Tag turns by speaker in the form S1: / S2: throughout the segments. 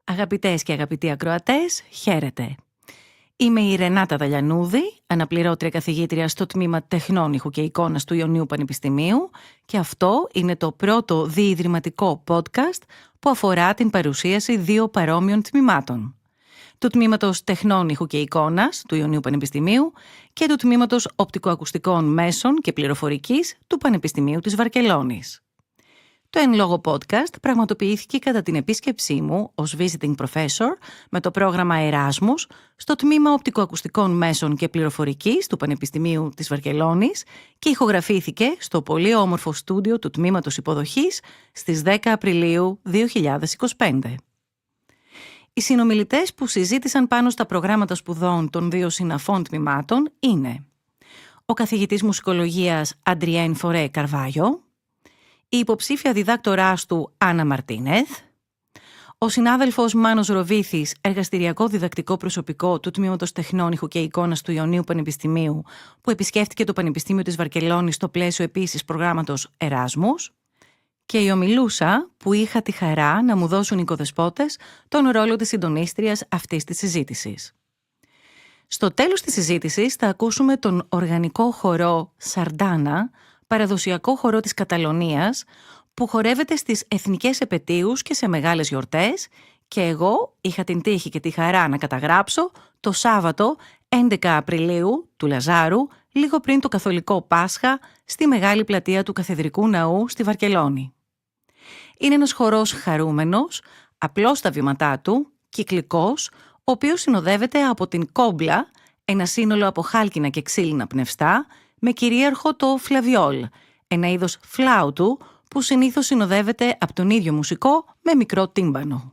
S1: Αγαπητές και αγαπητοί ακροατές, χαίρετε. Είμαι η Ρενάτα Δαλιανούδη, αναπληρώτρια καθηγήτρια στο Τμήμα Τεχνών Ήχου και Εικόνας του Ιονίου Πανεπιστημίου και αυτό είναι το πρώτο δι-ιδρυματικό podcast που αφορά την παρουσίαση δύο παρόμοιων τμήματων. Του Τμήματος Τεχνών Ήχου και Εικόνας του Ιονίου Πανεπιστημίου και του Τμήματος Οπτικοακουστικών Μέσων και Πληροφορικής του Πανεπιστημίου της Βαρκελώνης. Το εν λόγω podcast πραγματοποιήθηκε κατά την επίσκεψή μου ως visiting professor με το πρόγραμμα ERASMUS στο Τμήμα Οπτικοακουστικών Μέσων και Πληροφορικής του Πανεπιστημίου της Βαρκελώνης και ηχογραφήθηκε στο πολύ όμορφο στούντιο του Τμήματος Υποδοχής στις 10 Απριλίου 2025. Οι συνομιλητές που συζήτησαν πάνω στα προγράμματα σπουδών των δύο συναφών τμήματων είναι ο καθηγητής Μουσικολογίας Adrienne η υποψήφια διδάκτοράς του Ana Martinez, ο συνάδελφος Μάνος Ροβίθης, Εργαστηριακό Διδακτικό Προσωπικό του Τμήματος Τεχνών Ήχου και Εικόνας του Ιονίου Πανεπιστημίου, που επισκέφτηκε το Πανεπιστήμιο της Βαρκελώνης στο πλαίσιο επίσης προγράμματος ERASMUS, και η ομιλούσα που είχα τη χαρά να μου δώσουν οι οικοδεσπότες τον ρόλο της συντονίστριας αυτής της συζήτησης. Στο τέλος της συζήτησης θα ακούσουμε τον οργανικό χορό Σαρντάνα, παραδοσιακό χορό της Καταλωνίας, που χορεύεται στις εθνικές επετείους και σε μεγάλες γιορτές και εγώ είχα την τύχη και τη χαρά να καταγράψω το Σάββατο 11 Απριλίου του Λαζάρου, λίγο πριν το Καθολικό Πάσχα, στη Μεγάλη Πλατεία του Καθεδρικού Ναού στη Βαρκελώνη. Είναι ένας χορός χαρούμενος, απλός στα βήματά του, κυκλικός, ο οποίος συνοδεύεται από την κόμπλα, ένα σύνολο από χάλκινα και ξύλινα πνευστά, με κυρίαρχο το φλαβιόλ, ένα είδος φλάουτου που συνήθως συνοδεύεται από τον ίδιο μουσικό με μικρό τύμπανο.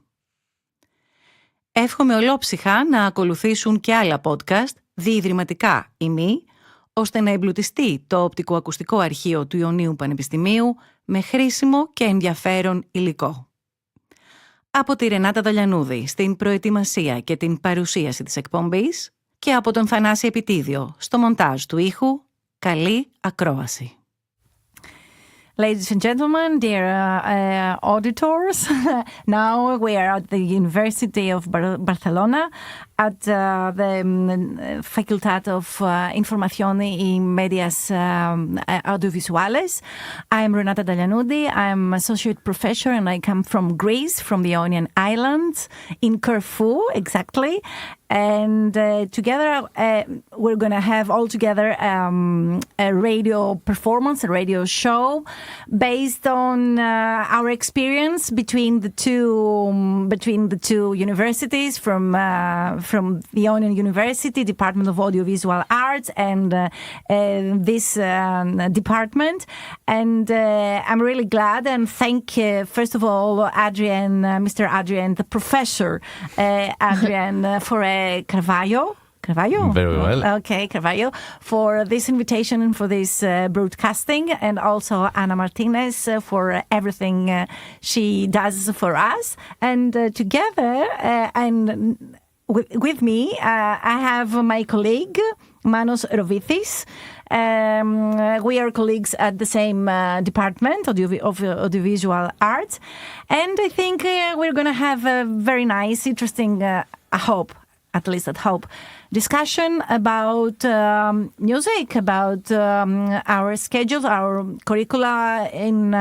S1: Εύχομαι ολόψυχα να ακολουθήσουν και άλλα podcast, δι-ιδρυματικά ή μη, ώστε να εμπλουτιστεί το οπτικοακουστικό αρχείο του Ιονίου Πανεπιστημίου με χρήσιμο και ενδιαφέρον υλικό. Από τη Ρενάτα Δαλιανούδη στην προετοιμασία και την παρουσίαση της εκπομπής και από τον Θανάση Επιτίδιο στο μοντάζ του ήχου, καλή ακρόαση.
S2: Ladies and gentlemen, dear auditors, now we are at the University of Barcelona at the Facultad of Información y Medias Audiovisuales. I am Rενάτα Δαλιανούδη. I am associate professor and I come from Greece, from the Ionian Islands, in Corfu, exactly. And together we're going to have all together a radio performance, a radio show based on our experience between the two universities from the Ionian University, Department of Audiovisual Arts, and this department. And I'm really glad and thank first of all Mr. Adrienne, the professor Adrienne for Carvalho.
S3: Very well.
S2: Okay, Carvalho, for this invitation and for this broadcasting, and also Ana Martinez for everything she does for us. And together, and with me, I have my colleague, Manos Rοβίθης. We are colleagues at the same department of audiovisual arts. And I think we're going to have a very nice, interesting, I hope, at least at hope, discussion about music, about our schedules, our curricula in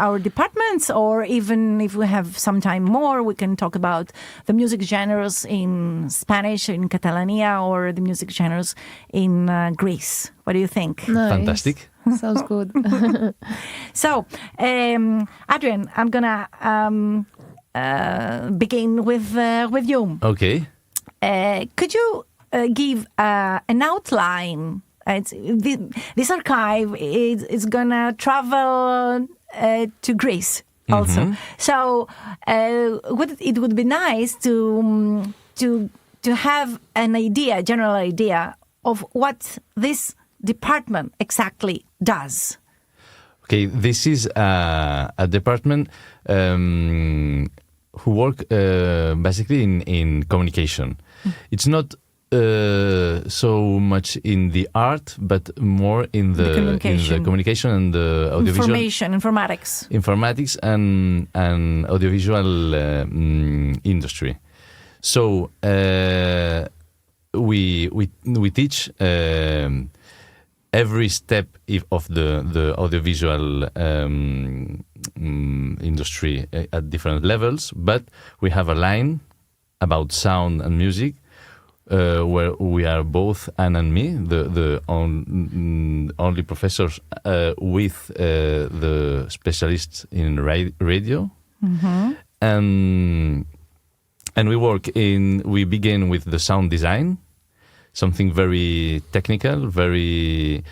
S2: our departments, or even if we have some time more, we can talk about the music genres in Spanish, in Catalonia, or the music genres in Greece. What do you think?
S3: Nice. Fantastic.
S4: Sounds good.
S2: So, Adrienne, I'm gonna begin with you.
S3: Okay.
S2: Could you give an outline? This archive is gonna travel to Greece also. Mm-hmm. So it would be nice to have an idea, a general idea of what this department exactly does.
S3: Okay, this is a department who work basically in communication. It's not so much in the art, but more in the communication and the audiovisual informatics and audiovisual industry. So we teach every step of the audiovisual industry at different levels, but we have a line about sound and music where we are both, Ana and me, the only professors with the specialists in radio. And we begin with the sound design, something very technical, where we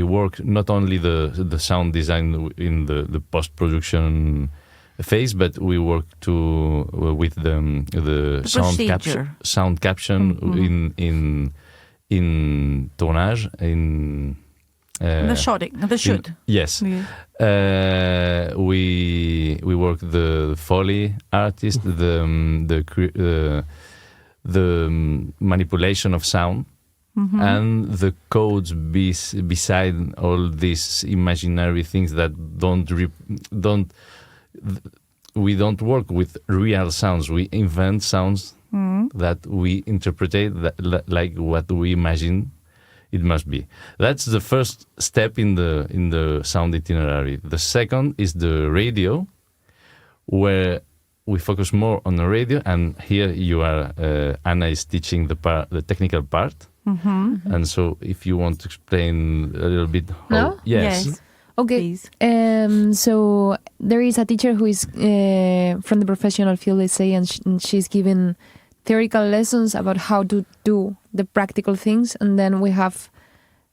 S3: work not only the sound design in the post-production phase, but we work with the sound caption in tournage, in
S2: the shoot.
S3: Yes.
S2: Yeah.
S3: We work the Foley artist, the manipulation of sound, and the codes beside all these imaginary things that we don't work with real sounds. We invent sounds that we interpret like what we imagine it must be. That's the first step in the sound itinerary. The second is the radio, where we focus more on the radio, and here you are, Ana is teaching the technical part. And so if you want to explain a little bit how...
S2: No? Yes.
S4: Okay. So there is a teacher who is from the professional field, let's say, and she's giving theoretical lessons about how to do the practical things. And then we have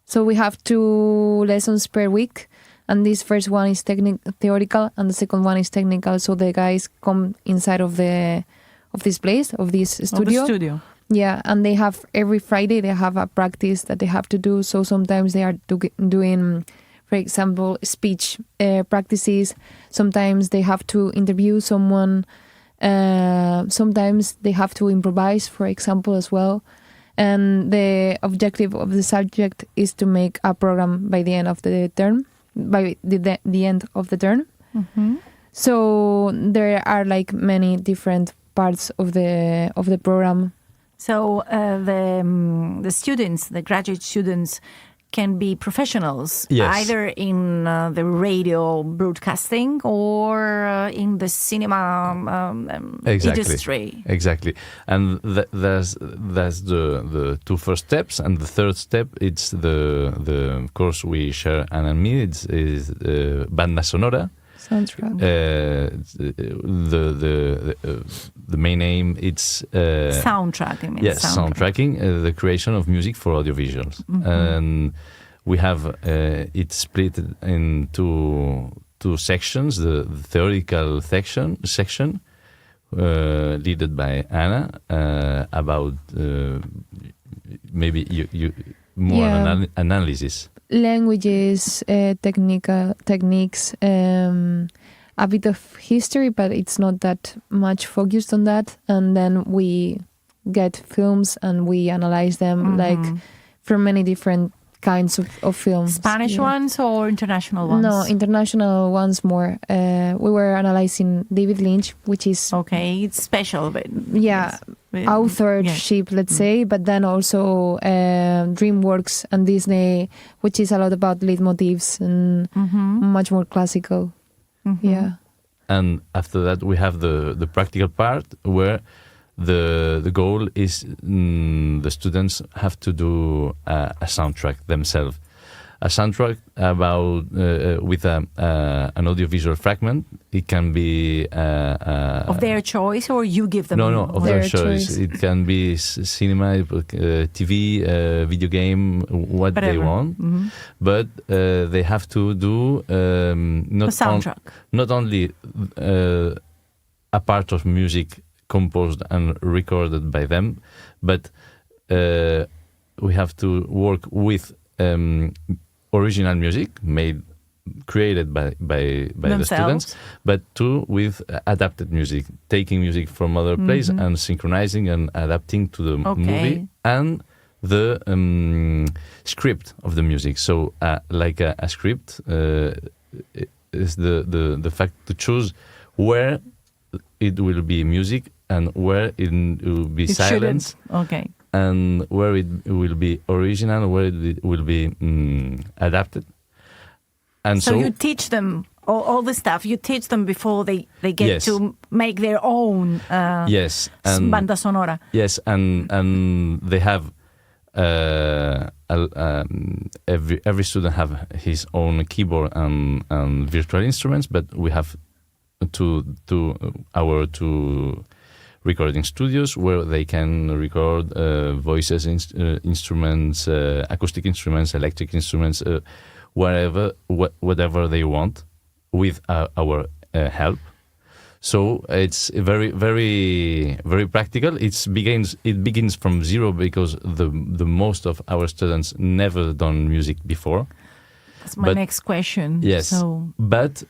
S4: 2 lessons per week. And this first one is theoretical, and the second one is technical. So the guys come inside of this place, of this studio.
S2: Of the studio.
S4: Yeah, and they have every Friday they have a practice that they have to do. So sometimes they are doing, for example, speech practices. Sometimes they have to interview someone. Sometimes they have to improvise, for example, as well. And the objective of the subject is to make a program by the end of the term. By the end of the term. So there are like many different parts of the program.
S2: So the students, the graduate students, can be professionals, either in the radio broadcasting or in the cinema industry.
S3: Exactly. And that's the 2 first steps. And the third step, it's the course we share, Ana and me, is Banda Sonora.
S4: Soundtrack.
S3: The main aim, it's...
S2: soundtracking.
S3: Yes, soundtracking, the creation of music for audiovisuals. And we have it split in two sections. The theoretical section led by Ana, about maybe you more analysis.
S4: Languages, techniques, a bit of history, but it's not that much focused on that. And then we get films and we analyze them like from many different kinds of films.
S2: Spanish ones or international ones?
S4: No, international ones more. We were analyzing David Lynch, which is...
S2: Okay, it's special. But
S4: authorship, let's say, but then also DreamWorks and Disney, which is a lot about leitmotifs and much more classical. Yeah.
S3: And after that, we have the practical part where the goal is the students have to do a soundtrack themselves. A soundtrack about with an audiovisual fragment. It can be
S2: of their choice, or you give them.
S3: No, of their choice. It can be cinema, TV, video game, what they want. But they have to do not only a part of music composed and recorded by them, but we have to work with original music made created by the students, but two with adapted music, taking music from other places and synchronizing and adapting to the movie and the script of the music. So like a script is the fact to choose where it will be music and where it will be silence.
S2: Okay.
S3: And where it will be original, where it will be adapted. And
S2: so you teach them all the stuff. You teach them before they get to make their own banda sonora.
S3: Yes, and they have every student have his own keyboard and virtual instruments, but we have two recording studios where they can record voices, instruments, acoustic instruments, electric instruments, whatever they want, with our help. So it's very, very, very practical. It begins from zero because the most of our students never done music before.
S2: That's my next question.
S3: Yes, but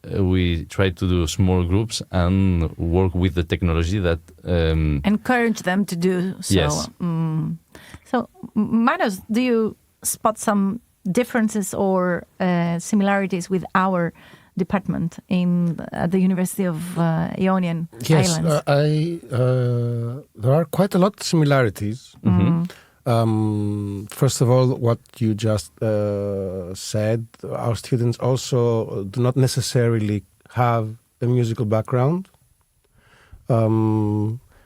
S3: we try to do small groups and work with the technology that
S2: encourage them to do so.
S3: Yes.
S2: So, Manos, do you spot some differences or similarities with our department at the University of Ionian Islands?
S5: Yes, there are quite a lot of similarities. First of all, what you just said, our students also do not necessarily have a musical background.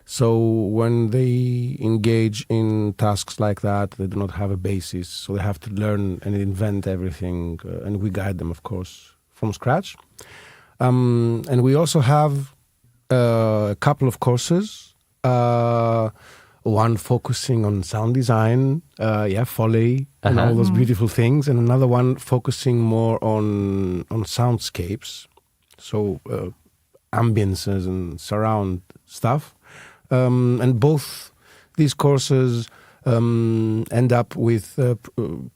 S5: So when they engage in tasks like that, they do not have a basis. So they have to learn and invent everything. And we guide them, of course, from scratch. And we also have a couple of courses. One focusing on sound design, Foley, and all those beautiful things, and another one focusing more on soundscapes, so ambiences and surround stuff. And both these courses end up with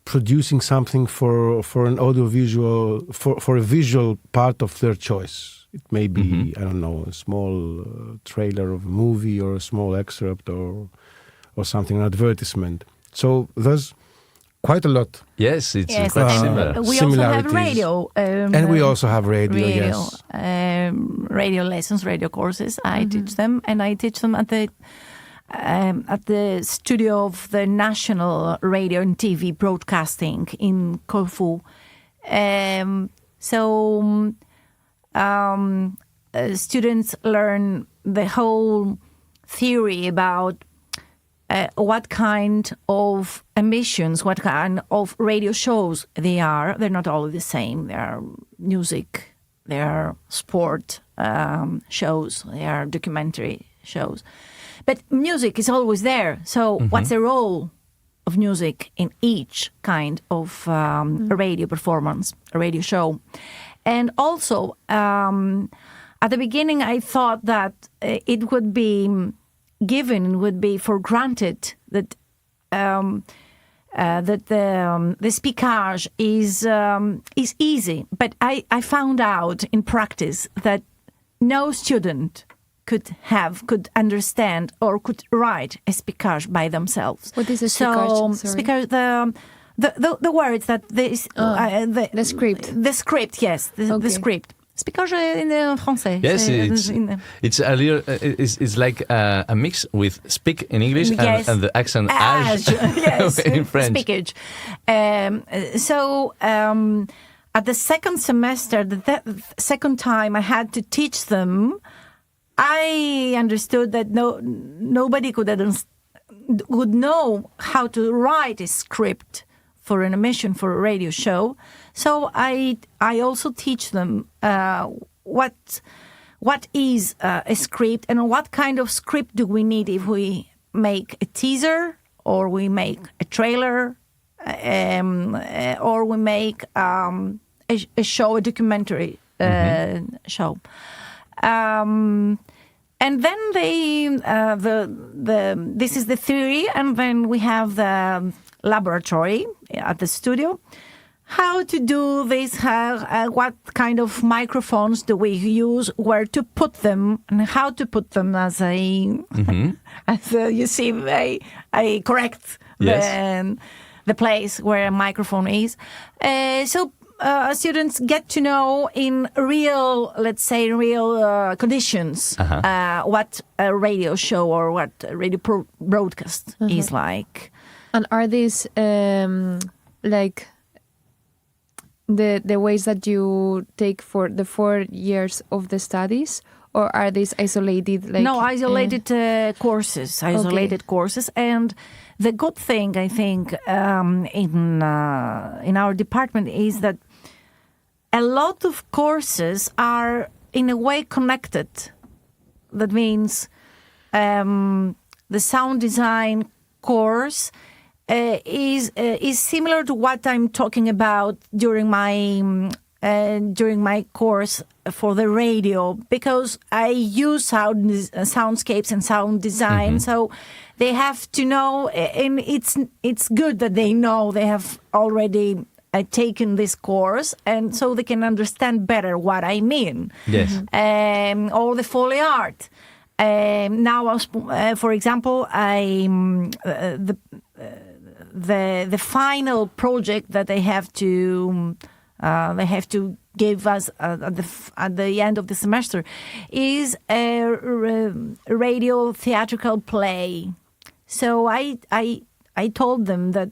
S5: producing something for an audiovisual, for a visual part of their choice. It may be, I don't know, a small trailer of a movie or a small excerpt or something, an advertisement. So there's quite a lot.
S3: Yes, it's quite similar.
S2: We also have radio.
S5: And we also have radio, yes.
S2: Radio lessons, radio courses. I teach them, and I teach them at the studio of the National Radio and TV Broadcasting in Corfu. Students learn the whole theory about what kind of emissions, what kind of radio shows they are. They're not all the same. They are music, they are sport shows, they are documentary shows. But music is always there. So what's the role of music in each kind of radio performance, a radio show? And also, at the beginning, I thought that it would be would be for granted that the speakage is easy. But I found out in practice that no student could understand or could write a speakage by themselves.
S4: What is a speakage?
S2: Speakage, the words that the
S4: script.
S2: The script, yes, the script. Speakage in français.
S3: Yes, it's a little. It's like a mix with speak in English and the accent age
S2: yes,
S3: in French.
S2: Speakage. At the second semester, the second time I had to teach them, I understood that nobody would know how to write a script for an emission for a radio show. So I also teach them what is a script and what kind of script do we need if we make a teaser or we make a trailer or we make a show, a documentary show. And then this is the theory, and then we have the laboratory at the studio. how to do this, what kind of microphones do we use, where to put them, and how to put them as you see, a correct the place where a microphone is. So students get to know in real, let's say, conditions what a radio show or what a radio broadcast is like.
S4: And are these like the ways that you take for the 4 years of the studies, or are these isolated? Like,
S2: no, isolated courses. Isolated courses, and the good thing I think in our department is that a lot of courses are in a way connected. That means the sound design course is similar to what I'm talking about during my course for the radio, because I use soundscapes and sound design. So they have to know, and it's good that they know they have already taken this course, and so they can understand better what I mean.
S3: Yes.
S2: Or the Foley art. Now, for example, the final project that they have to give us at the end of the semester is a radio theatrical play. So I told them that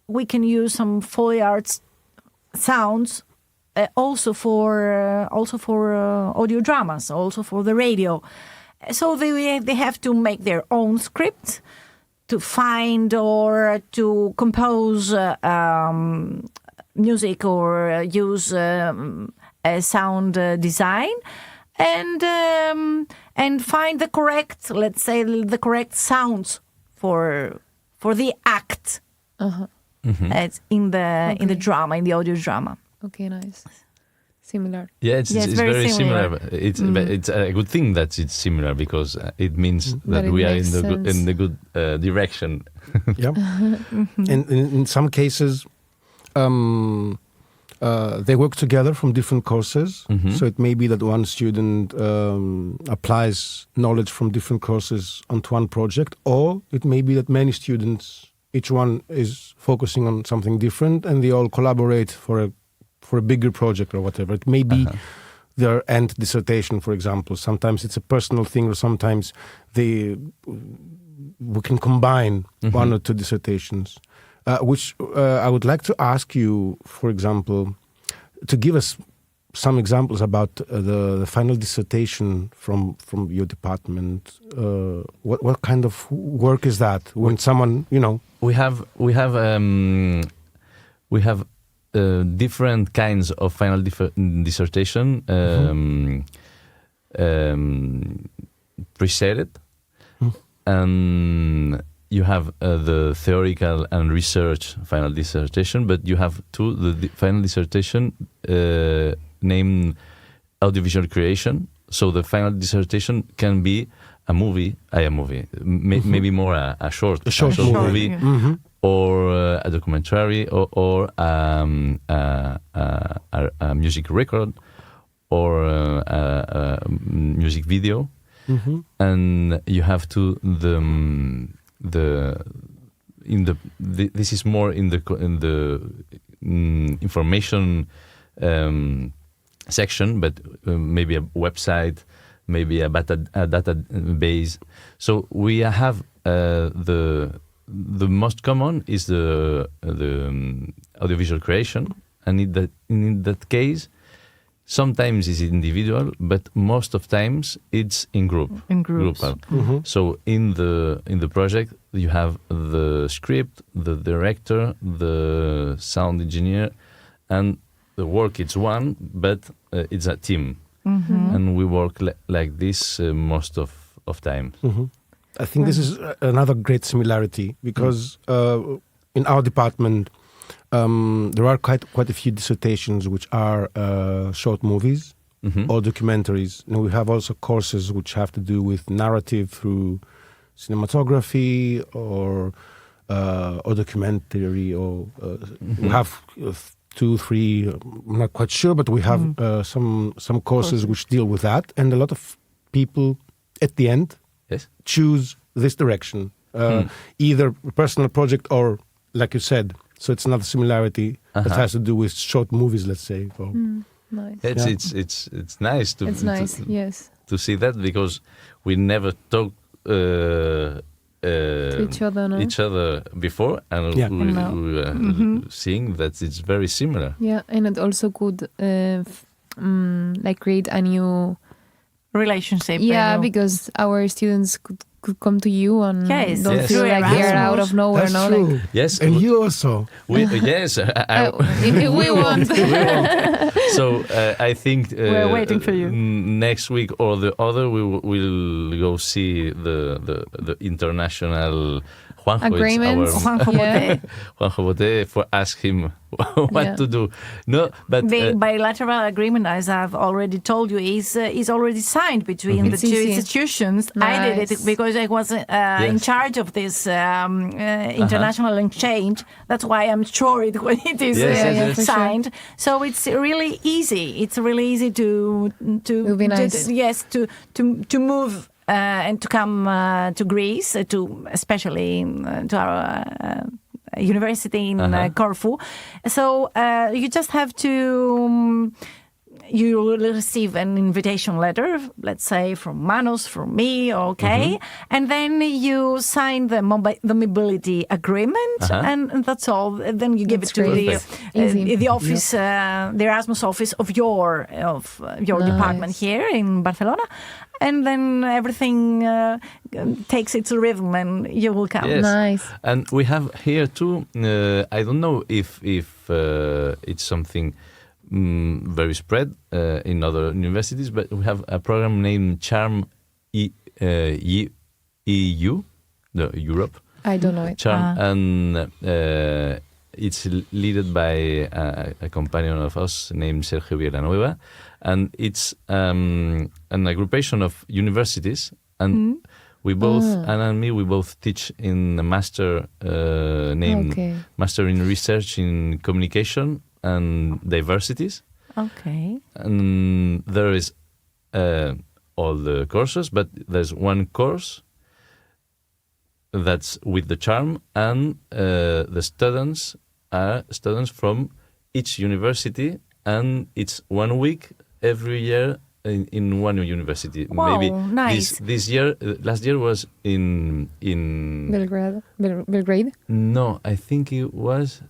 S2: we can use some Foley arts sounds also for audio dramas, also for the radio. So they have to make their own script to find or to compose music or use sound design, and find the correct, let's say, the correct sounds for the act. It's in the drama, in the audio drama.
S4: Okay, nice. Similar.
S3: Yeah, it's very similar. It's a good thing that it's similar, because it means that we are in the good direction.
S5: Yeah. And in some cases, they work together from different courses. So it may be that one student applies knowledge from different courses onto one project, or it may be that many students, each one is focusing on something different, and they all collaborate for a bigger project or whatever. It may be their end dissertation, for example. Sometimes it's a personal thing, or sometimes we can combine one or two dissertations. Which I would like to ask you, for example, to give us some examples about the final dissertation from your department. What kind of work is that? When someone,
S3: we have different kinds of final dissertation preset, and you have the theoretical and research final dissertation, but you have the final dissertation named audiovisual creation. So the final dissertation can be a movie, maybe more a short movie, or a documentary, or a music record, or a music video, and you have to this is more in the information section, but maybe a website, maybe a database. So we have the most common is the audiovisual creation, and in that case, sometimes it's individual, but most of times it's in group.
S2: In groups.
S3: So in the project, you have the script, the director, the sound engineer, and the work is one, but it's a team. And we work like this most of time.
S5: I think this is another great similarity, because in our department, there are quite a few dissertations which are short movies or documentaries. And we have also courses which have to do with narrative through cinematography or documentary, or we have 2, 3, I'm not quite sure, but we have some courses which deal with that, and a lot of people at the end choose this direction, either a personal project or, like you said, so it's another similarity that has to do with short movies, let's say. Or,
S4: Nice.
S3: It's nice to
S4: Yes.
S3: to see that, because we never talk
S4: To each other, no?
S3: before, and we are seeing that it's very similar.
S4: Yeah, and it also could like create a new
S2: relationship.
S4: Yeah, because our students could come to you and don't feel like they're out of nowhere.
S5: That's
S4: no?
S5: true.
S4: Like,
S5: Yes, and you also.
S3: We
S4: want.
S3: So I think
S2: we're waiting for you.
S3: Next week or the other, we'll go see the international Juanjo.
S4: Agreements.
S3: Juanjo Bote, for ask him what to do. No, but
S2: the bilateral agreement, as I've already told you, is already signed between the two institutions.
S4: Nice.
S2: I did it because I was in charge of this international exchange. That's why I'm sure it is signed.
S4: Sure.
S2: So it's really easy. It's really easy to
S4: be nice.
S2: to move. And to come to Greece, especially to our university in Corfu. So you just have to... you will receive an invitation letter, let's say from Manos, from me, okay? And then you sign the mobility agreement, and that's all. Then you give it to the office, the ERASMUS office of your department here in Barcelona. And then everything takes its rhythm, and you will come.
S3: Yes.
S4: Nice.
S3: And we have here too. I don't know if it's something very spread in other universities, but we have a program named Charm EU, Europe.
S4: I don't know it.
S3: Charm, and it's led by a companion of us named Sergio Villanueva. And it's an aggregation of universities, and we both, Ana and me, we both teach in a master named Master in Research in Communication and Diversities.
S2: Okay.
S3: And there is all the courses, but there's one course that's with the Charm, and the students are students from each university, and it's 1 week every year in one university.
S2: Wow,
S3: maybe
S2: nice.
S3: this year, last year was in
S4: Belgrade.
S3: No, I think it was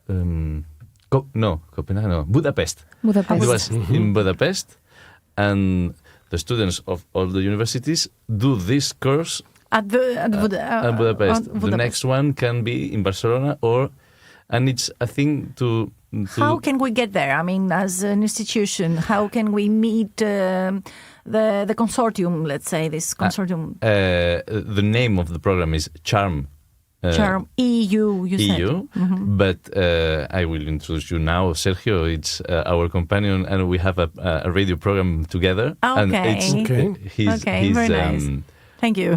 S3: Copenhagen. No, Budapest. It was in Budapest, and the students of all the universities do this course
S2: at
S3: Budapest. The next one can be in Barcelona, and it's a thing to.
S2: How can we get there? I mean, as an institution, how can we meet the consortium, let's say, this consortium?
S3: The name of the program is Charm.
S2: Charm EU, you said.
S3: But I will introduce you now, Sergio. It's our companion, and we have a radio program together.
S2: Okay.
S3: He's
S2: very nice. Thank you.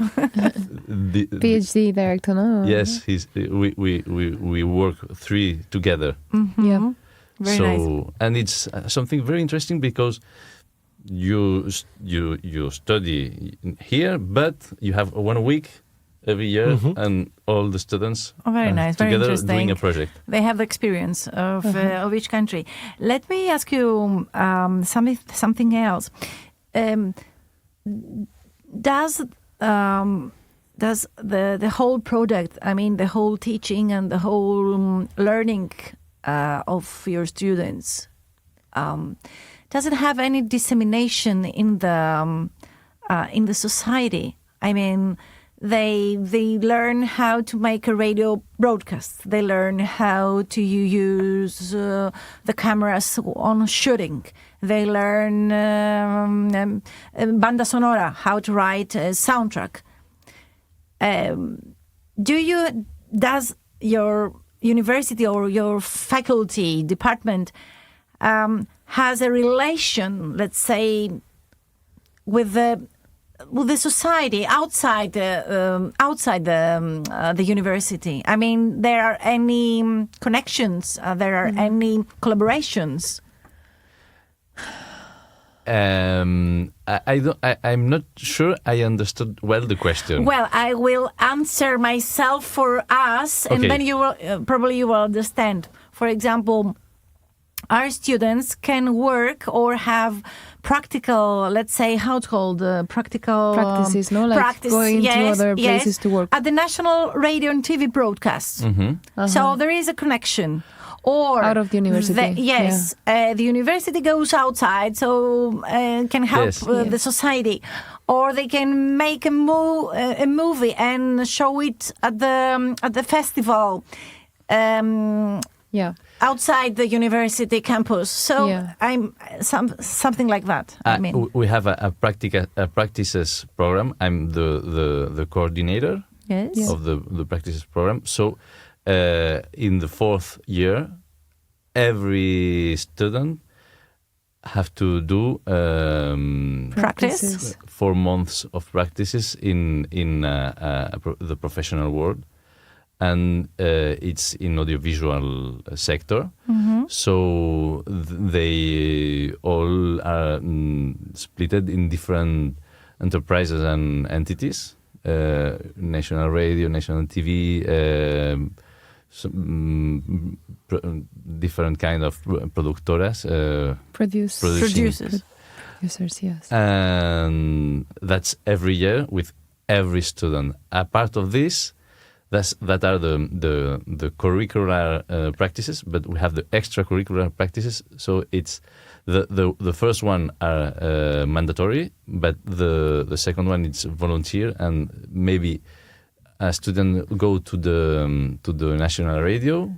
S4: PhD director, no?
S3: Yes, we work 3 together.
S4: Yeah,
S2: very nice.
S3: And it's something very interesting, because you study here, but you have 1 week every year, and all the students
S2: very nice, very
S3: together
S2: interesting.
S3: doing a project.
S2: They have the experience of each country. Let me ask you something else. Does the whole project, I mean, the whole teaching and the whole learning of your students, does it have any dissemination in the society? I mean, they learn how to make a radio broadcast. They learn how to use the cameras on shooting. They learn banda sonora, how to write a soundtrack. Does your university or your faculty department has a relation, let's say, with the with the society outside the university? I mean, there are any connections? There are any collaborations?
S3: I'm not sure I understood well the question.
S2: Well, I will answer myself for us, and
S3: Okay.
S2: then you will probably you will understand. For example, our students can work or have practical, let's say, how it's called, practical
S4: Practices, no? Like going to other places to work.
S2: at the national radio and TV broadcasts. So there is a connection. Or
S4: Out of the university,
S2: the university goes outside, so can help
S3: Yes.
S2: the society, or they can make a movie and show it at the festival outside the university campus. So I'm something like that. I mean,
S3: We have a practices program. I'm the coordinator
S2: yes.
S3: of the practices program. So in the 4th year, every student have to do
S2: Practice.
S3: 4 months of practices in the professional world, and it's in audiovisual sector. So they all are splitted in different enterprises and entities. National radio, national TV, different kind of productoras,
S2: Producers.
S4: Producers, yes.
S3: and that's every year with every student. A part of this, that are the curricular practices, but we have the extracurricular practices. So it's the first one are mandatory, but the second one is volunteer, and maybe a student go to the national radio.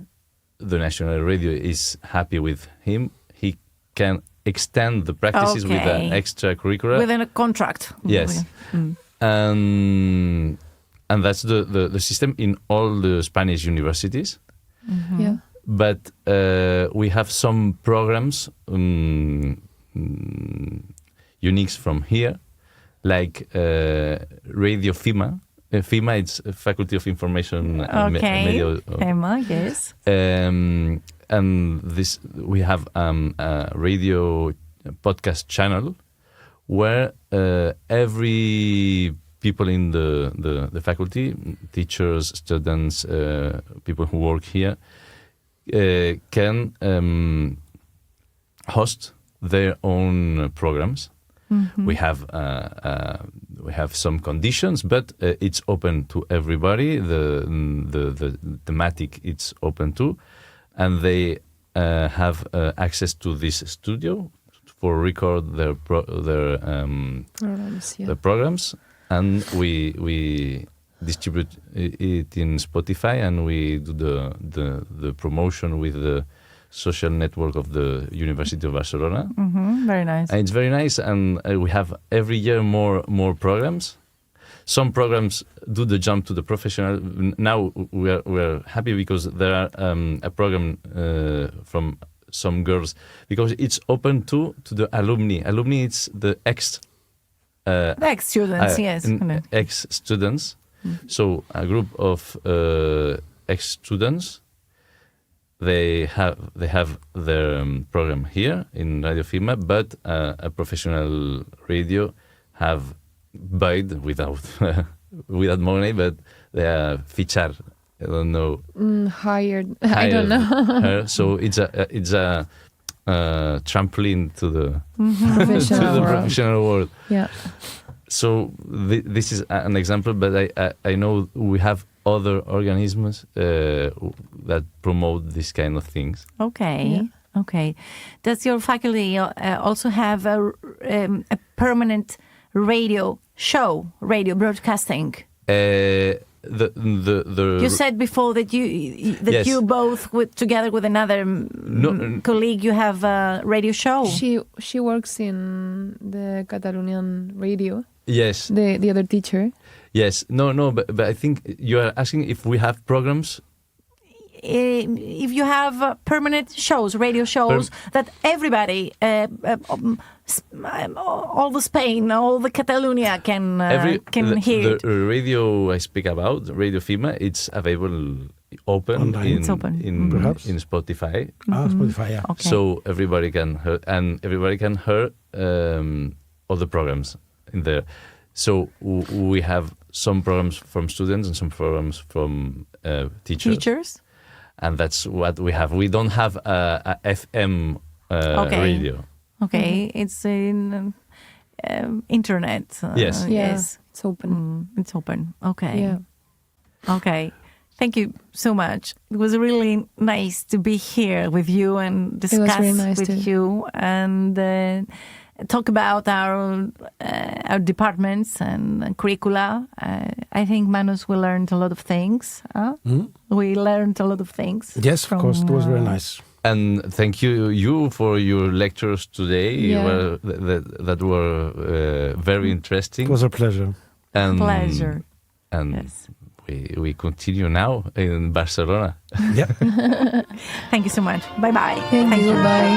S3: The national radio is happy with him. He can extend the practices with an extracurricular.
S2: Within a contract.
S3: Yes. And that's the system in all the Spanish universities.
S4: Yeah.
S3: But we have some programs unique from here, like Radio FIMA. FIMA, it's Faculty of Information Media.
S2: FIMA, yes.
S3: And this we have a radio podcast channel where every people in the faculty, teachers, students, people who work here, can host their own programs. We have some conditions, but it's open to everybody. The thematic it's open to, and they have access to this studio for record their
S4: Programs,
S3: the programs, and we distribute it in Spotify, and we do the promotion with the social network of the University of Barcelona.
S2: Very nice.
S3: And it's very nice, and we have every year more programs. Some programs do the jump to the professional. Now we're happy because there are a program from some girls, because it's open to the alumni. Alumni, it's the
S2: Ex-students, yes.
S3: ex-students. So a group of ex-students, they have their program here in Radio FIMA, but a professional radio have bought without money, but they are fichar. I don't know.
S4: Hired. I don't know.
S3: Her. So it's a trampoline to the professional world.
S4: Yeah.
S3: So this is an example, but I know we have other organisms that promote this kind of things.
S2: Okay.
S4: Yeah.
S2: Okay. Does your faculty also have a permanent radio show, radio broadcasting? You said before that
S3: Yes.
S2: you both together with another colleague, you have a radio show.
S4: She works in the Catalonian radio.
S3: Yes.
S4: The other teacher.
S3: Yes. No. But I think you are asking if we have programs.
S2: If you have permanent shows, radio shows that everybody all the Spain, all the Catalonia can hear it.
S3: The radio I speak about, Radio FIMA, it's available open in Spotify.
S5: Spotify, yeah.
S2: Okay.
S3: So everybody can hear, and everybody can hear all the programs in there. So we have some programs from students and some programs from teachers. And that's what we have. We don't have a FM radio.
S2: Okay, it's in internet.
S3: Yes.
S2: Yes.
S4: It's open.
S2: It's open. Okay.
S4: Yeah.
S2: Okay. Thank you so much. It was really nice to be here with you and discuss
S4: really nice
S2: with
S4: too.
S2: you and talk about our departments and curricula. I think Manos, we learned a lot of things. We learned a lot of things.
S5: Yes, of course. It was very nice.
S3: And thank you for your lectures today.
S4: Yeah.
S3: That were very interesting.
S5: It was a pleasure.
S3: And,
S2: Pleasure.
S3: And
S2: Yes.
S3: we continue now in Barcelona.
S5: Yeah.
S2: Thank you so much. Bye-bye.
S4: Thank you. Bye.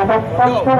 S6: Go.